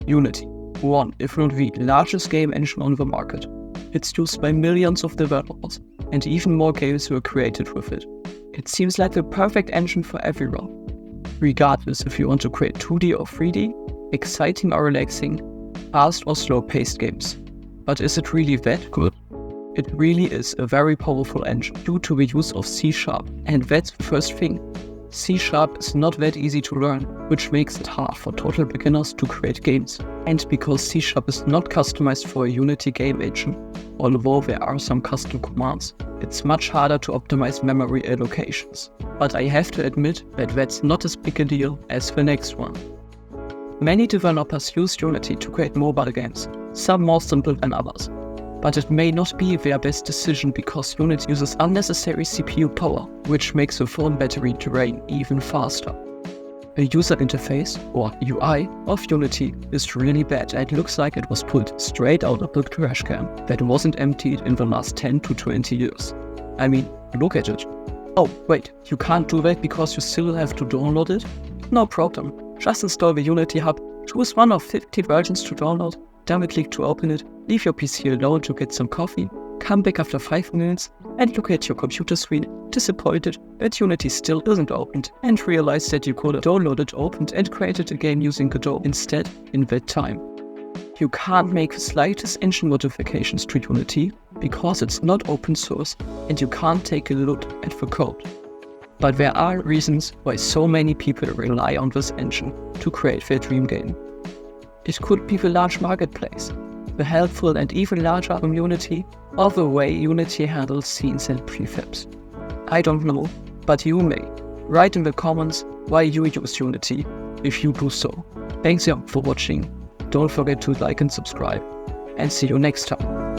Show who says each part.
Speaker 1: Unity, one, if not the largest game engine on the market. It's used by millions of developers, and even more games were created with it. It seems like the perfect engine for everyone. Regardless if you want to create 2D or 3D, exciting or relaxing, fast or slow-paced games. But is it really that good? It really is a very powerful engine due to the use of CSharp, and that's the first thing. CSharp is not that easy to learn, which makes it hard for total beginners to create games. And because CSharp is not customized for a Unity game engine, although there are some custom commands, it's much harder to optimize memory allocations. But I have to admit that that's not as big a deal as the next one. Many developers use Unity to create mobile games, some more simple than others. But it may not be their best decision because Unity uses unnecessary CPU power, which makes the phone battery drain even faster. The user interface, or UI, of Unity is really bad and looks like it was pulled straight out of the trash can that wasn't emptied in the last 10 to 20 years. I mean, look at it. Oh, wait, you can't do that because you still have to download it? No problem. Just install the Unity Hub, choose one of 50 versions to download, double-click to open it, leave your PC alone to get some coffee, come back after 5 minutes, and look at your computer screen, disappointed that Unity still isn't opened, and realize that you could have downloaded, opened, and created a game using Godot instead in that time. You can't make the slightest engine modifications to Unity because it's not open source, and you can't take a look at the code. But there are reasons why so many people rely on this engine to create their dream game. It could be the large marketplace, the helpful and even larger community, or the way Unity handles scenes and prefabs. I don't know, but you may. Write in the comments why you use Unity, if you do so. Thanks for watching. Don't forget to like and subscribe, and see you next time.